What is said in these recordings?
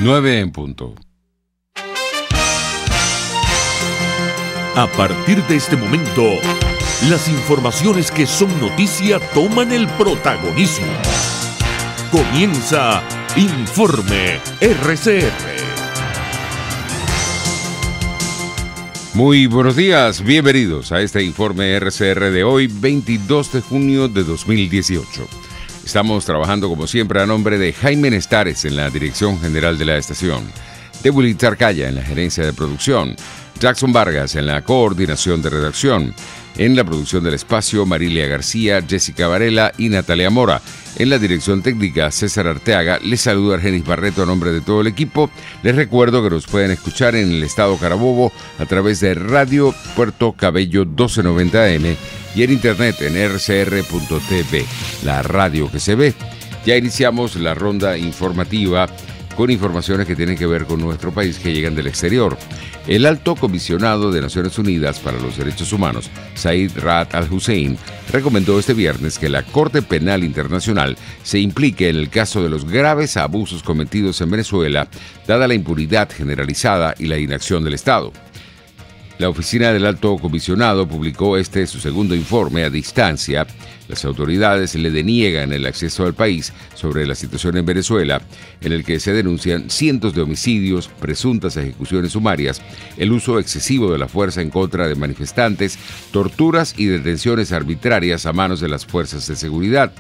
9 en punto. A partir de este momento, las informaciones que son noticia toman el protagonismo. Comienza Informe RCR. Muy buenos días, bienvenidos a este Informe RCR de hoy, 22 de junio de 2018. Estamos trabajando como siempre a nombre de Jaime Nestares en la dirección general de la estación, de Willy Tarcaya en la gerencia de producción, Jackson Vargas en la coordinación de redacción, en la producción del espacio Marilia García, Jessica Varela y Natalia Mora. En la dirección técnica César Arteaga. Les saluda Argenis Barreto a nombre de todo el equipo. Les recuerdo que nos pueden escuchar en el estado Carabobo a través de Radio Puerto Cabello 1290 AM y en internet en rcr.tv, la radio que se ve. Ya iniciamos la ronda informativa con informaciones que tienen que ver con nuestro país que llegan del exterior. El alto comisionado de Naciones Unidas para los Derechos Humanos, Zeid Ra'ad al-Hussein, recomendó este viernes que la Corte Penal Internacional se implique en el caso de los graves abusos cometidos en Venezuela, dada la impunidad generalizada y la inacción del Estado. La oficina del alto comisionado publicó su segundo informe a distancia. Las autoridades le deniegan el acceso al país sobre la situación en Venezuela, en el que se denuncian cientos de homicidios, presuntas ejecuciones sumarias, el uso excesivo de la fuerza en contra de manifestantes, torturas y detenciones arbitrarias a manos de las fuerzas de seguridad.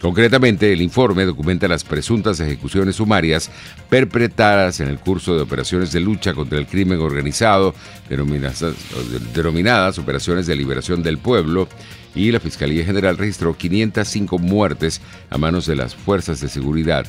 Concretamente, el informe documenta las presuntas ejecuciones sumarias perpetradas en el curso de operaciones de lucha contra el crimen organizado, denominadas Operaciones de Liberación del Pueblo, y la Fiscalía General registró 505 muertes a manos de las fuerzas de seguridad,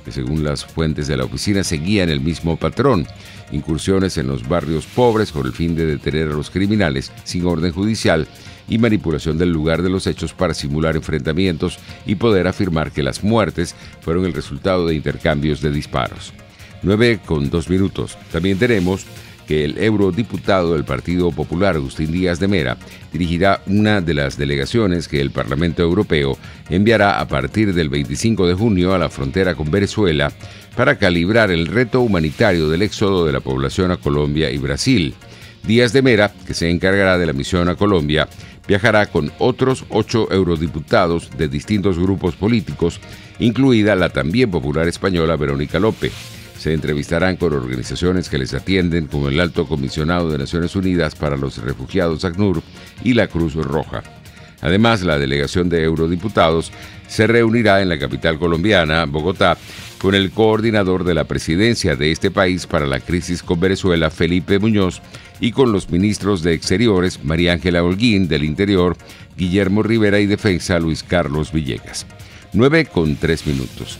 que según las fuentes de la oficina seguían el mismo patrón: incursiones en los barrios pobres con el fin de detener a los criminales sin orden judicial y manipulación del lugar de los hechos para simular enfrentamientos y poder afirmar que las muertes fueron el resultado de intercambios de disparos. 9:02. También tenemos que el eurodiputado del Partido Popular, Agustín Díaz de Mera, dirigirá una de las delegaciones que el Parlamento Europeo enviará a partir del 25 de junio a la frontera con Venezuela para calibrar el reto humanitario del éxodo de la población a Colombia y Brasil. Díaz de Mera, que se encargará de la misión a Colombia, viajará con otros 8 eurodiputados de distintos grupos políticos, incluida la también popular española Verónica Lope. Se entrevistarán con organizaciones que les atienden, como el Alto Comisionado de Naciones Unidas para los Refugiados ACNUR y la Cruz Roja. Además, la delegación de eurodiputados se reunirá en la capital colombiana, Bogotá, con el coordinador de la presidencia de este país para la crisis con Venezuela, Felipe Muñoz, y con los ministros de Exteriores, María Ángela Holguín, del Interior, Guillermo Rivera, y Defensa, Luis Carlos Villegas. 9:03.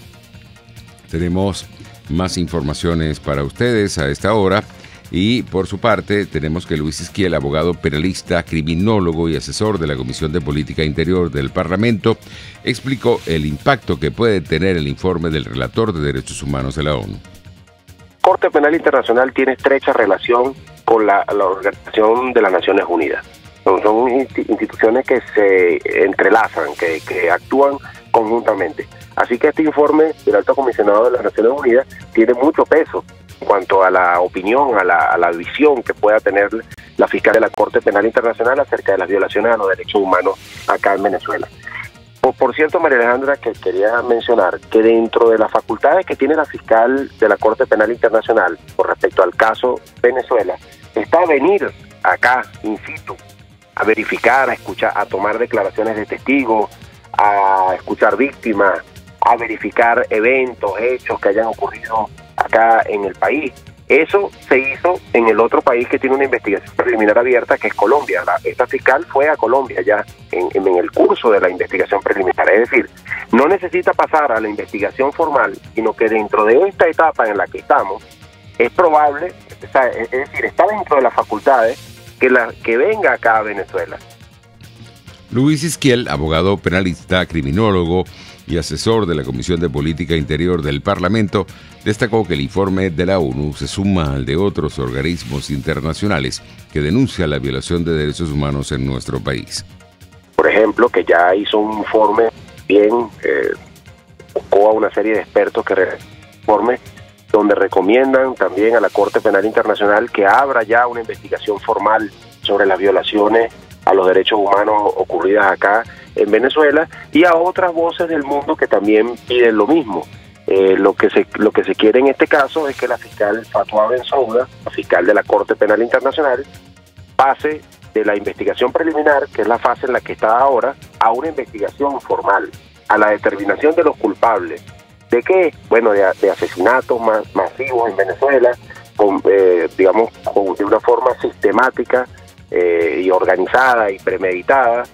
Tenemos más informaciones para ustedes a esta hora. Y por su parte tenemos que Luis Isquiel, abogado penalista, criminólogo y asesor de la Comisión de Política Interior del Parlamento, explicó el impacto que puede tener el informe del relator de Derechos Humanos de la ONU. La Corte Penal Internacional tiene estrecha relación con la Organización de las Naciones Unidas. Son instituciones que se entrelazan, que actúan conjuntamente. Así que este informe del Alto Comisionado de las Naciones Unidas tiene mucho peso en cuanto a la opinión, a la visión que pueda tener la fiscal de la Corte Penal Internacional acerca de las violaciones a los derechos humanos acá en Venezuela. Por cierto, María Alejandra, que quería mencionar que dentro de las facultades que tiene la fiscal de la Corte Penal Internacional con respecto al caso Venezuela, está venir acá, in situ, a verificar, a escuchar, a tomar declaraciones de testigos, a escuchar víctimas, a verificar eventos, hechos que hayan ocurrido acá en el país. Eso se hizo en el otro país que tiene una investigación preliminar abierta, que es Colombia. Esta fiscal fue a Colombia ya en el curso de la investigación preliminar. Es decir, no necesita pasar a la investigación formal, sino que dentro de esta etapa en la que estamos, es probable, es decir, está dentro de las facultades que venga acá a Venezuela. Luis Isquiel, abogado penalista, criminólogo y asesor de la Comisión de Política Interior del Parlamento, destacó que el informe de la ONU se suma al de otros organismos internacionales que denuncian la violación de derechos humanos en nuestro país. Por ejemplo, que ya hizo un informe buscó a una serie de expertos que informe donde recomiendan también a la Corte Penal Internacional que abra ya una investigación formal sobre las violaciones a los derechos humanos ocurridas acá en Venezuela, y a otras voces del mundo que también piden lo mismo. Lo que se quiere en este caso es que la fiscal Fatoa Bensouda, la fiscal de la Corte Penal Internacional, pase de la investigación preliminar, que es la fase en la que está ahora, a una investigación formal, a la determinación de los culpables. ¿De qué? Bueno, de asesinatos masivos en Venezuela, de una forma sistemática y organizada y premeditada,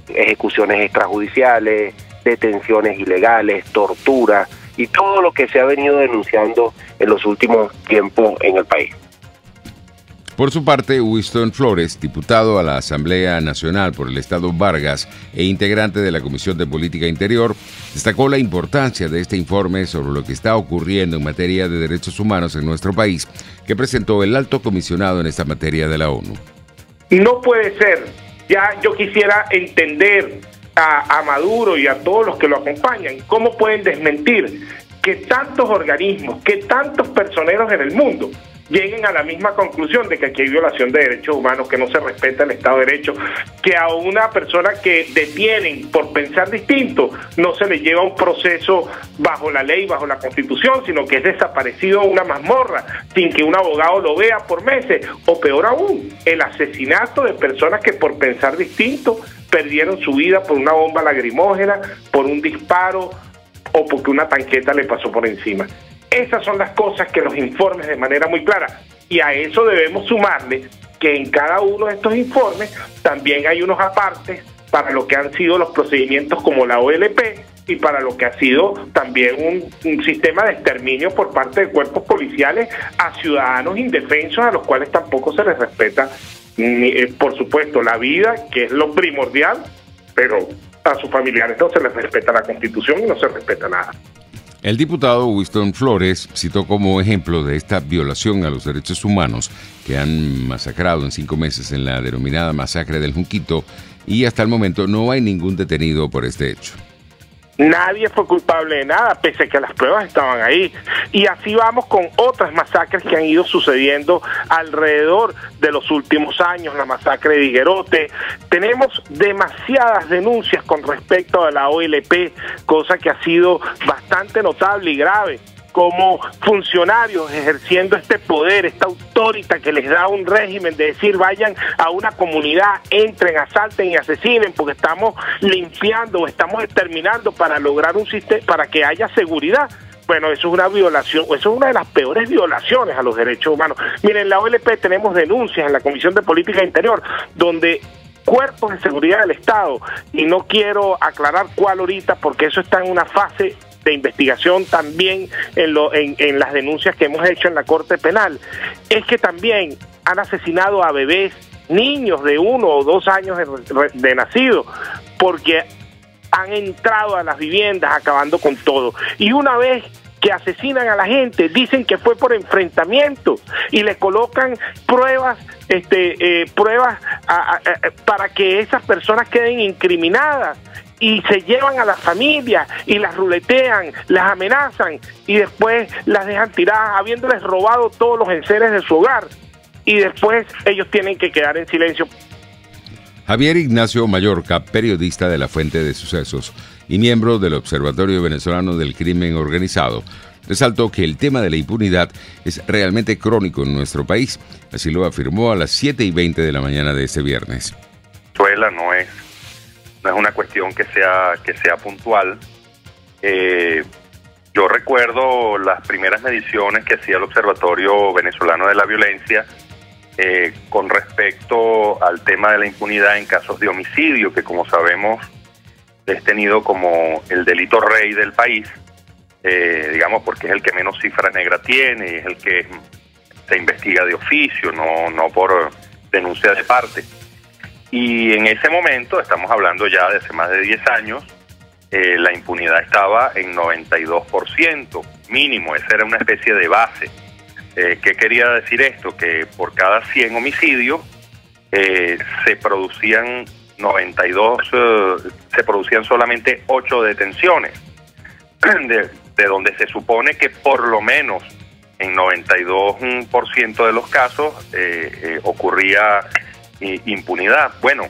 ejecuciones extrajudiciales, detenciones ilegales, tortura y todo lo que se ha venido denunciando en los últimos tiempos en el país. Por su parte, Winston Flores, diputado a la Asamblea Nacional por el Estado Vargas e integrante de la Comisión de Política Interior, destacó la importancia de este informe sobre lo que está ocurriendo en materia de derechos humanos en nuestro país, que presentó el alto comisionado en esta materia de la ONU. No puede ser. Ya yo quisiera entender a Maduro y a todos los que lo acompañan cómo pueden desmentir que tantos organismos, que tantos personeros en el mundo lleguen a la misma conclusión de que aquí hay violación de derechos humanos, que no se respeta el Estado de Derecho, que a una persona que detienen por pensar distinto no se le lleva un proceso bajo la ley, bajo la Constitución, sino que es desaparecido a una mazmorra sin que un abogado lo vea por meses, o peor aún, el asesinato de personas que por pensar distinto perdieron su vida por una bomba lacrimógena, por un disparo o porque una tanqueta le pasó por encima. Esas son las cosas que los informes de manera muy clara, y a eso debemos sumarle que en cada uno de estos informes también hay unos apartes para lo que han sido los procedimientos como la OLP y para lo que ha sido también un sistema de exterminio por parte de cuerpos policiales a ciudadanos indefensos, a los cuales tampoco se les respeta, por supuesto, la vida, que es lo primordial, pero a sus familiares no se les respeta la Constitución y no se respeta nada. El diputado Winston Flores citó como ejemplo de esta violación a los derechos humanos que han masacrado en 5 meses en la denominada masacre del Junquito, y hasta el momento no hay ningún detenido por este hecho. Nadie fue culpable de nada, pese a que las pruebas estaban ahí. Y así vamos con otras masacres que han ido sucediendo alrededor de los últimos años, la masacre de Higuerote. Tenemos demasiadas denuncias con respecto a la OLP, cosa que ha sido bastante notable y grave, como funcionarios ejerciendo este poder, esta autoridad que les da un régimen de decir vayan a una comunidad, entren, asalten y asesinen porque estamos limpiando, estamos determinando para lograr un sistema, para que haya seguridad. Bueno, eso es una violación, eso es una de las peores violaciones a los derechos humanos. Miren, en la OLP tenemos denuncias en la Comisión de Política Interior, donde cuerpos de seguridad del Estado, y no quiero aclarar cuál ahorita porque eso está en una fase de investigación también en las denuncias que hemos hecho en la Corte Penal, es que también han asesinado a bebés, niños de 1 o 2 años de nacido, porque han entrado a las viviendas acabando con todo. Y una vez que asesinan a la gente, dicen que fue por enfrentamiento y le colocan pruebas, para que esas personas queden incriminadas, y se llevan a la familia y las ruletean, las amenazan y después las dejan tiradas habiéndoles robado todos los enseres de su hogar, y después ellos tienen que quedar en silencio. Javier Ignacio Mallorca, periodista de La Fuente de Sucesos y miembro del Observatorio Venezolano del Crimen Organizado, resaltó que el tema de la impunidad es realmente crónico en nuestro país. Así lo afirmó a las 7:20 de la mañana de este viernes. Venezuela no es una cuestión que sea puntual. Yo recuerdo las primeras mediciones que hacía el Observatorio Venezolano de la Violencia con respecto al tema de la impunidad en casos de homicidio, que como sabemos es tenido como el delito rey del país, digamos porque es el que menos cifras negras tiene y es el que se investiga de oficio, no por denuncia de parte. Y en ese momento, estamos hablando ya de hace más de 10 años, la impunidad estaba en 92%, mínimo, esa era una especie de base. ¿Qué quería decir esto? Que por cada 100 homicidios se producían solamente 8 detenciones. De de donde se supone que por lo menos en 92% de los casos ocurría impunidad. Bueno,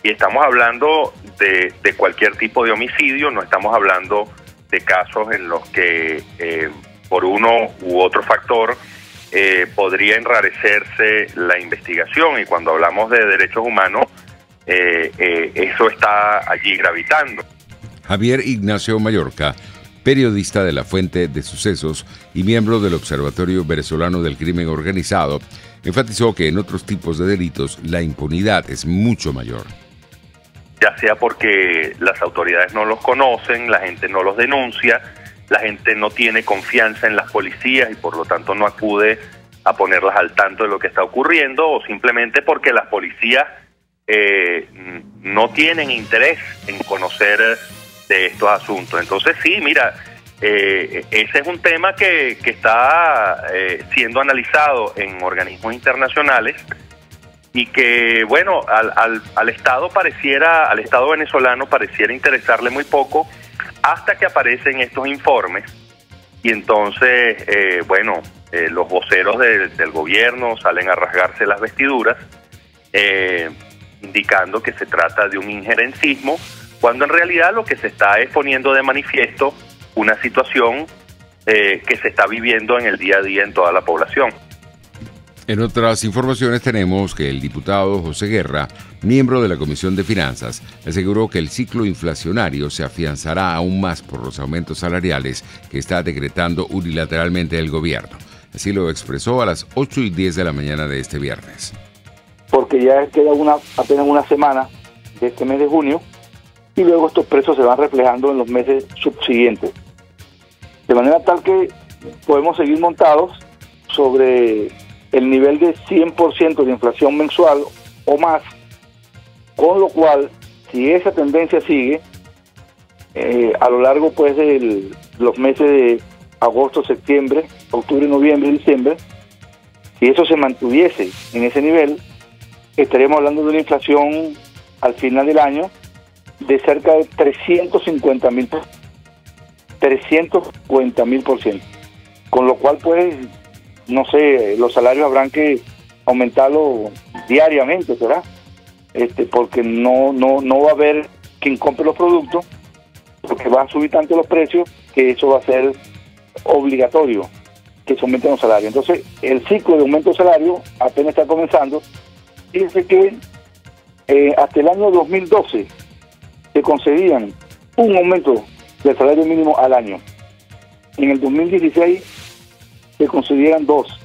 y estamos hablando de cualquier tipo de homicidio, no estamos hablando de casos en los que por uno u otro factor podría enrarecerse la investigación, y cuando hablamos de derechos humanos eso está allí gravitando. Javier Ignacio Mallorca, periodista de La Fuente de Sucesos y miembro del Observatorio Venezolano del Crimen Organizado, enfatizó que en otros tipos de delitos la impunidad es mucho mayor. Ya sea porque las autoridades no los conocen, la gente no los denuncia, la gente no tiene confianza en las policías y por lo tanto no acude a ponerlas al tanto de lo que está ocurriendo, o simplemente porque las policías no tienen interés en conocer de estos asuntos. Entonces sí, mira, ese es un tema que está siendo analizado en organismos internacionales y que, bueno, al Estado venezolano pareciera interesarle muy poco hasta que aparecen estos informes, y entonces, los voceros del gobierno salen a rasgarse las vestiduras, indicando que se trata de un injerencismo, cuando en realidad lo que se está es poniendo de manifiesto una situación que se está viviendo en el día a día en toda la población. En otras informaciones tenemos que el diputado José Guerra, miembro de la Comisión de Finanzas, aseguró que el ciclo inflacionario se afianzará aún más por los aumentos salariales que está decretando unilateralmente el gobierno. Así lo expresó a las 8:10 de la mañana de este viernes. Porque ya queda apenas una semana de este mes de junio, y luego estos precios se van reflejando en los meses subsiguientes. De manera tal que podemos seguir montados sobre el nivel de 100% de inflación mensual o más, con lo cual, si esa tendencia sigue, a lo largo pues de los meses de agosto, septiembre, octubre, noviembre y diciembre, si eso se mantuviese en ese nivel, estaríamos hablando de una inflación al final del año de cerca de 350.000%, con lo cual pues, no sé, los salarios habrán que aumentarlo diariamente, ¿verdad? Porque no va a haber quien compre los productos, porque va a subir tanto los precios que eso va a ser obligatorio que se aumenten los salarios. Entonces, el ciclo de aumento de salario apenas está comenzando. Fíjense que hasta el año 2012 se concedían un aumento del salario mínimo al año. En el 2016 se concedieran 2.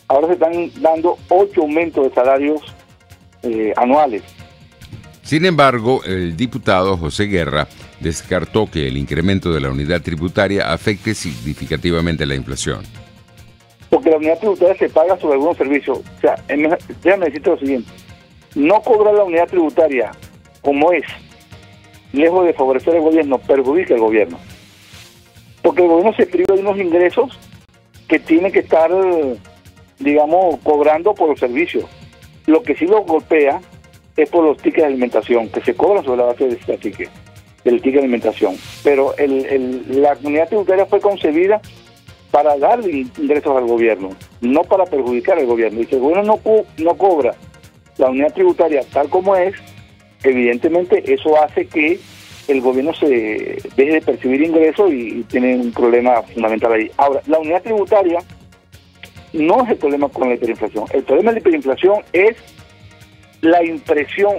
Ahora se están dando 8 aumentos de salarios anuales. Sin embargo, el diputado José Guerra descartó que el incremento de la unidad tributaria afecte significativamente la inflación. Porque la unidad tributaria se paga sobre algunos servicios. O sea, déjame decirte lo siguiente: no cobrar la unidad tributaria como es, lejos de favorecer al gobierno, perjudica al gobierno. Porque el gobierno se priva de unos ingresos que tiene que estar, digamos, cobrando por los servicios. Lo que sí lo golpea es por los tickets de alimentación, que se cobran sobre la base de este ticket, del ticket de alimentación. Pero la unidad tributaria fue concebida para darle ingresos al gobierno, no para perjudicar al gobierno. Y si el gobierno no cobra la unidad tributaria tal como es, evidentemente eso hace que el gobierno se deje de percibir ingresos y tiene un problema fundamental ahí. Ahora, la unidad tributaria no es el problema con la hiperinflación. El problema de la hiperinflación es la impresión,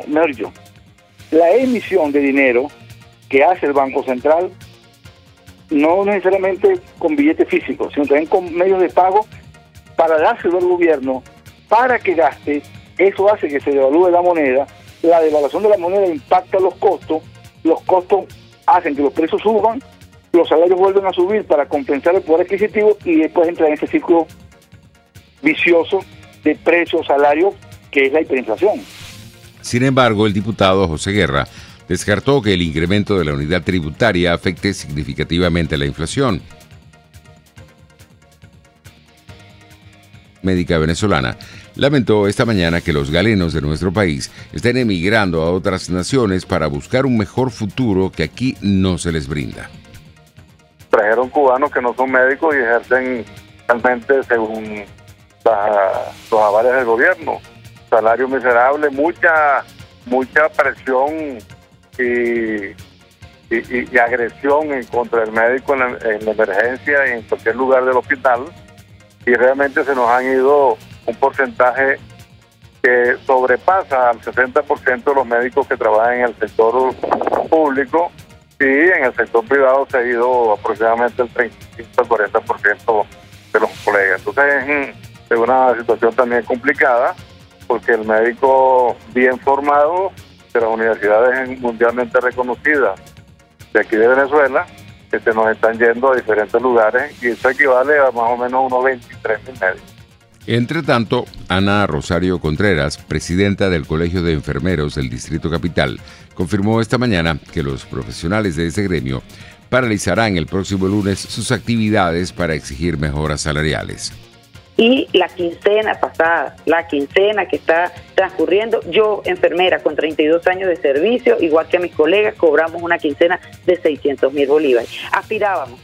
la emisión de dinero que hace el Banco Central, no necesariamente con billetes físicos, sino también con medios de pago para dárselo al gobierno para que gaste. Eso hace que se devalúe la moneda. La devaluación de la moneda impacta los costos hacen que los precios suban, los salarios vuelven a subir para compensar el poder adquisitivo, y después entra en ese ciclo vicioso de precios, salarios, que es la hiperinflación. Sin embargo, el diputado José Guerra descartó que el incremento de la unidad tributaria afecte significativamente la inflación. Médica venezolana lamentó esta mañana que los galenos de nuestro país estén emigrando a otras naciones para buscar un mejor futuro que aquí no se les brinda. Trajeron cubanos cubanos que no son médicos y ejercen realmente según los avales del gobierno. Salario miserable, mucha presión y agresión en contra del médico en la emergencia y en cualquier lugar del hospital, y realmente se nos han ido un porcentaje que sobrepasa al 60% de los médicos que trabajan en el sector público, y en el sector privado se ha ido aproximadamente el 35 al 40% de los colegas. Entonces es una situación también complicada, porque el médico bien formado de las universidades mundialmente reconocidas de aquí de Venezuela, que se nos están yendo a diferentes lugares, y eso equivale a más o menos unos 23,000 médicos. Entre tanto, Ana Rosario Contreras, presidenta del Colegio de Enfermeros del Distrito Capital, confirmó esta mañana que los profesionales de ese gremio paralizarán el próximo lunes sus actividades para exigir mejoras salariales. Y la quincena pasada, la quincena que está transcurriendo, yo, enfermera con 32 años de servicio, igual que a mis colegas, cobramos una quincena de 600,000 bolívares. Aspirábamos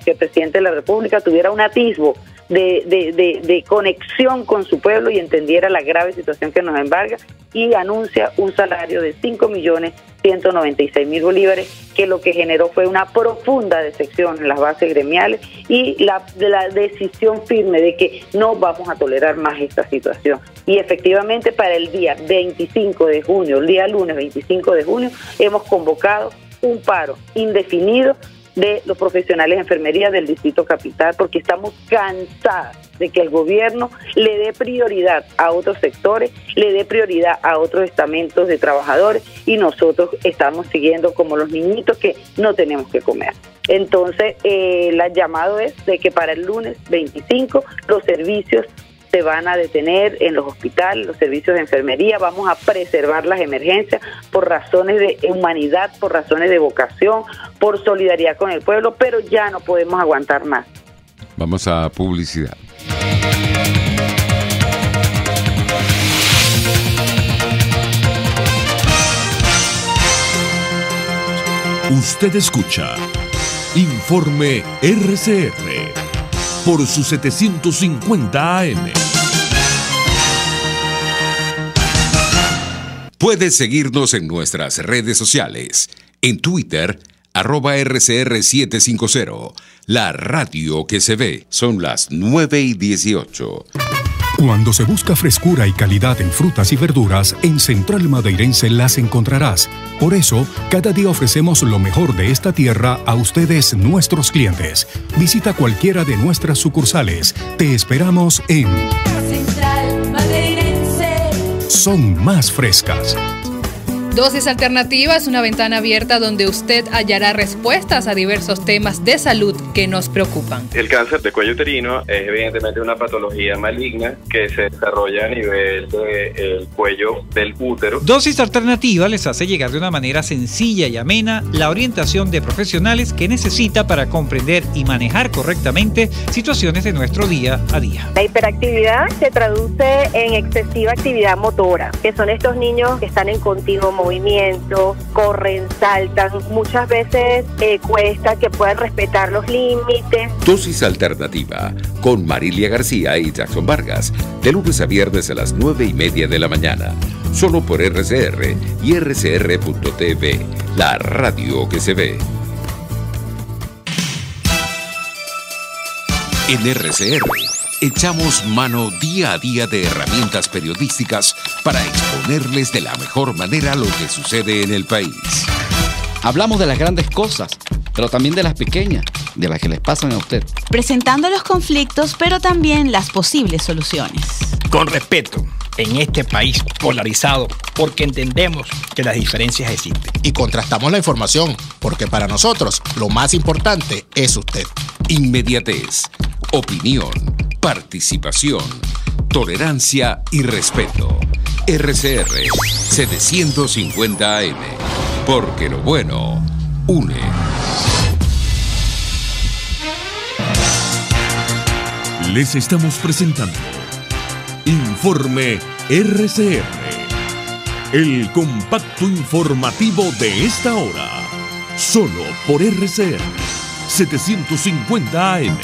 que el presidente de la República tuviera un atisbo de conexión con su pueblo y entendiera la grave situación que nos embarga, y anuncia un salario de 5.196.000 bolívares, que lo que generó fue una profunda decepción en las bases gremiales y la decisión firme de que no vamos a tolerar más esta situación. Y efectivamente para el día 25 de junio, el día lunes 25 de junio, hemos convocado un paro indefinido de los profesionales de enfermería del Distrito Capital, porque estamos cansadas de que el gobierno le dé prioridad a otros sectores, le dé prioridad a otros estamentos de trabajadores, y nosotros estamos siguiendo como los niñitos que no tenemos que comer. Entonces, el llamado es de que para el lunes 25 los servicios se van a detener en los hospitales, los servicios de enfermería. Vamos a preservar las emergencias por razones de humanidad, por razones de vocación, por solidaridad con el pueblo, pero ya no podemos aguantar más. Vamos a publicidad. Usted escucha Informe RCR por su 750 AM. Puedes seguirnos en nuestras redes sociales. En Twitter, @RCR750. La radio que se ve. Son las 9:18. Cuando se busca frescura y calidad en frutas y verduras, en Central Madeirense las encontrarás. Por eso, cada día ofrecemos lo mejor de esta tierra a ustedes, nuestros clientes. Visita cualquiera de nuestras sucursales. Te esperamos en Central Madeirense. Son más frescas. Dosis Alternativa es una ventana abierta donde usted hallará respuestas a diversos temas de salud que nos preocupan. El cáncer de cuello uterino es evidentemente una patología maligna que se desarrolla a nivel del cuello del útero. Dosis Alternativa les hace llegar de una manera sencilla y amena la orientación de profesionales que necesita para comprender y manejar correctamente situaciones de nuestro día a día. La hiperactividad se traduce en excesiva actividad motora, que son estos niños que están en continuo movimiento, corren, saltan. Muchas veces cuesta que puedan respetar los límites. Dosis Alternativa con Marilia García y Jackson Vargas, de lunes a viernes a las 9:30 de la mañana. Solo por RCR y RCR.tv, la radio que se ve. En RCR echamos mano día a día de herramientas periodísticas para exponerles de la mejor manera lo que sucede en el país. Hablamos de las grandes cosas, pero también de las pequeñas, de las que les pasan a usted. Presentando los conflictos, pero también las posibles soluciones. Con respeto, en este país polarizado, porque entendemos que las diferencias existen. Y contrastamos la información, porque para nosotros lo más importante es usted. Inmediatez, opinión, participación, tolerancia y respeto. RCR 750 AM, porque lo bueno une. Les estamos presentando Informe RCR, el compacto informativo de esta hora, solo por RCR. 750 AM.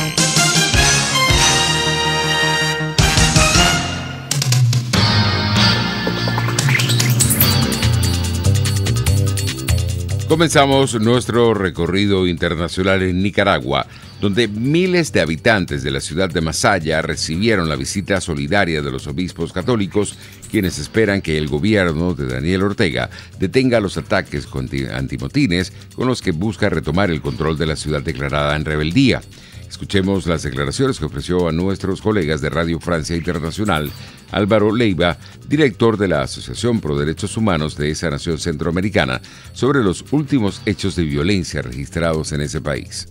Comenzamos nuestro recorrido internacional en Nicaragua, donde miles de habitantes de la ciudad de Masaya recibieron la visita solidaria de los obispos católicos, quienes esperan que el gobierno de Daniel Ortega detenga los ataques antimotines con los que busca retomar el control de la ciudad declarada en rebeldía. Escuchemos las declaraciones que ofreció a nuestros colegas de Radio Francia Internacional Álvaro Leiva, director de la Asociación Pro Derechos Humanos de esa nación centroamericana, sobre los últimos hechos de violencia registrados en ese país.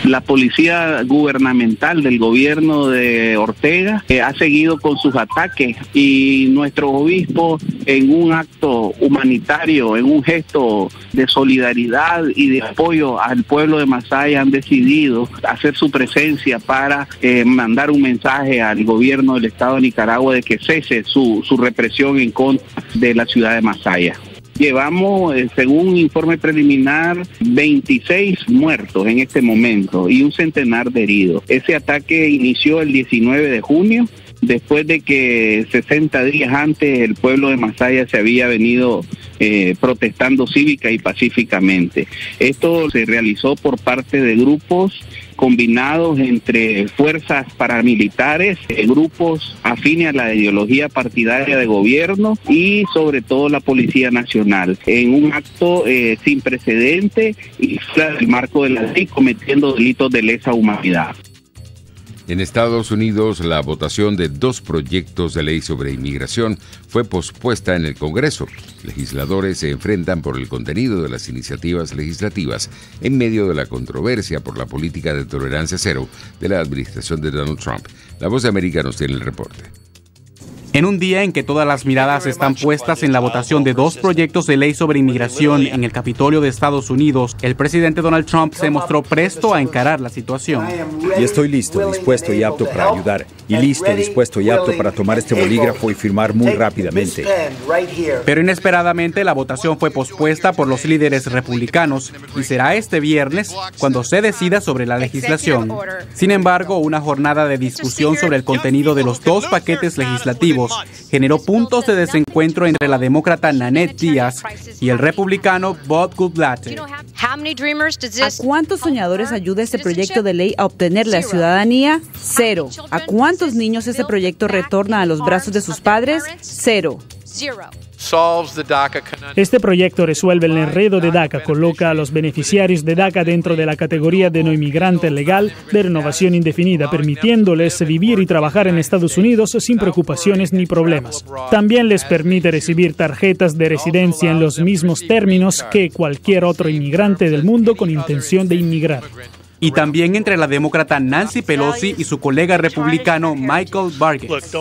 La policía gubernamental del gobierno de Ortega ha seguido con sus ataques y nuestros obispos, en un acto humanitario, en un gesto de solidaridad y de apoyo al pueblo de Masaya, han decidido hacer su presencia para mandar un mensaje al gobierno del Estado de Nicaragua de que cese su represión en contra de la ciudad de Masaya. Llevamos, según un informe preliminar, 26 muertos en este momento y un centenar de heridos. Ese ataque inició el 19 de junio, después de que 60 días antes el pueblo de Masaya se había venido protestando cívica y pacíficamente. Esto se realizó por parte de grupos combinados entre fuerzas paramilitares, grupos afines a la ideología partidaria de gobierno y sobre todo la Policía Nacional, en un acto sin precedente y fuera del marco de la ley, cometiendo delitos de lesa humanidad. En Estados Unidos, la votación de 2 proyectos de ley sobre inmigración fue pospuesta en el Congreso. Legisladores se enfrentan por el contenido de las iniciativas legislativas en medio de la controversia por la política de tolerancia cero de la administración de Donald Trump. La Voz de América nos tiene el reporte. En un día en que todas las miradas están puestas en la votación de 2 proyectos de ley sobre inmigración en el Capitolio de Estados Unidos, el presidente Donald Trump se mostró presto a encarar la situación. Y estoy listo, dispuesto y apto para ayudar. Y listo, dispuesto y apto para tomar este bolígrafo y firmar muy rápidamente. Pero inesperadamente la votación fue pospuesta por los líderes republicanos y será este viernes cuando se decida sobre la legislación. Sin embargo, una jornada de discusión sobre el contenido de los 2 paquetes legislativos generó puntos de desencuentro entre la demócrata Nanette Díaz y el republicano Bob Goodlatte. ¿A cuántos soñadores ayuda este proyecto de ley a obtener la ciudadanía? 0. ¿A cuántos niños este proyecto retorna a los brazos de sus padres? 0. Este proyecto resuelve el enredo de DACA, coloca a los beneficiarios de DACA dentro de la categoría de no inmigrante legal de renovación indefinida, permitiéndoles vivir y trabajar en Estados Unidos sin preocupaciones ni problemas. También les permite recibir tarjetas de residencia en los mismos términos que cualquier otro inmigrante del mundo con intención de inmigrar. Y también entre la demócrata Nancy Pelosi y su colega republicano Michael Burgess.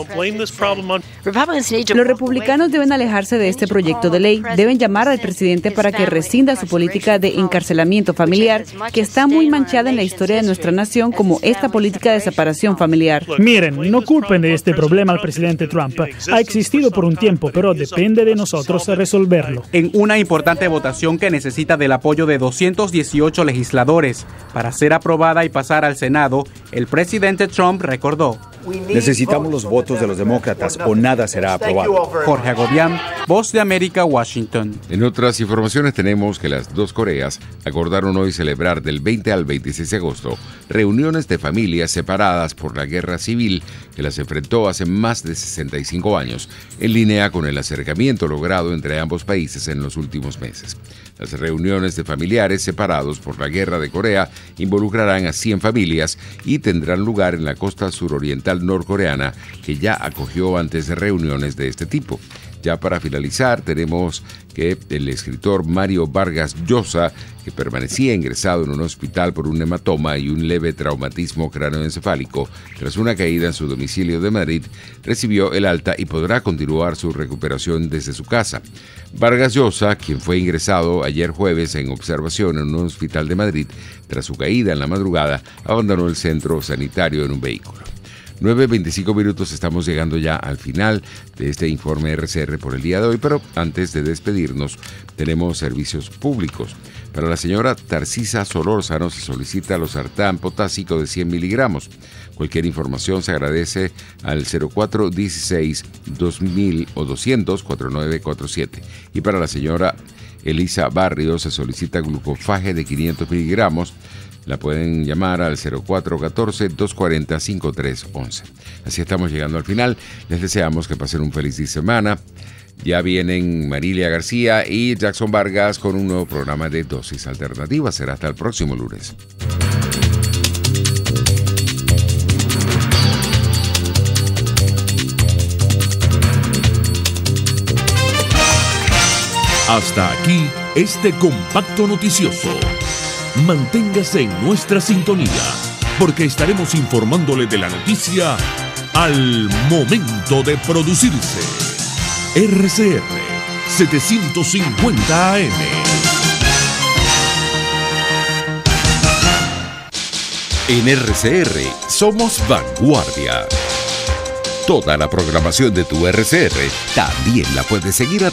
Los republicanos deben alejarse de este proyecto de ley. Deben llamar al presidente para que rescinda su política de encarcelamiento familiar, que está muy manchada en la historia de nuestra nación como esta política de separación familiar. Miren, no culpen de este problema al presidente Trump. Ha existido por un tiempo, pero depende de nosotros resolverlo. En una importante votación que necesita del apoyo de 218 legisladores para ser aprobada y pasar al Senado, el presidente Trump recordó: necesitamos los votos de los demócratas o nada será aprobado. Jorge Agobián, Voz de América, Washington. En otras informaciones tenemos que las 2 Coreas acordaron hoy celebrar del 20 al 26 de agosto reuniones de familias separadas por la guerra civil que las enfrentó hace más de 65 años, en línea con el acercamiento logrado entre ambos países en los últimos meses. Las reuniones de familiares separados por la guerra de Corea involucrarán a 100 familias y tendrán lugar en la costa suroriental norcoreana, que ya acogió antes de reuniones de este tipo. Ya para finalizar, tenemos que el escritor Mario Vargas Llosa, que permanecía ingresado en un hospital por un hematoma y un leve traumatismo cráneoencefálico tras una caída en su domicilio de Madrid, recibió el alta y podrá continuar su recuperación desde su casa. Vargas Llosa, quien fue ingresado ayer jueves en observación en un hospital de Madrid tras su caída en la madrugada, abandonó el centro sanitario en un vehículo. 9:25 minutos, estamos llegando ya al final de este informe RCR por el día de hoy, pero antes de despedirnos tenemos servicios públicos. Para la señora Tarcisa Solórzano se solicita losartán potásico de 100 miligramos. Cualquier información se agradece al 0416-2000 o 200-4947. Y para la señora Elisa Barrios se solicita glucofaje de 500 miligramos. La pueden llamar al 0414-240-5311. Así estamos llegando al final. Les deseamos que pasen un feliz día de semana. Ya vienen Marilia García y Jackson Vargas con un nuevo programa de Dosis Alternativa. Será hasta el próximo lunes. Hasta aquí este compacto noticioso. Manténgase en nuestra sintonía, porque estaremos informándole de la noticia al momento de producirse. RCR 750 AM. En RCR somos vanguardia. Toda la programación de tu RCR también la puedes seguir a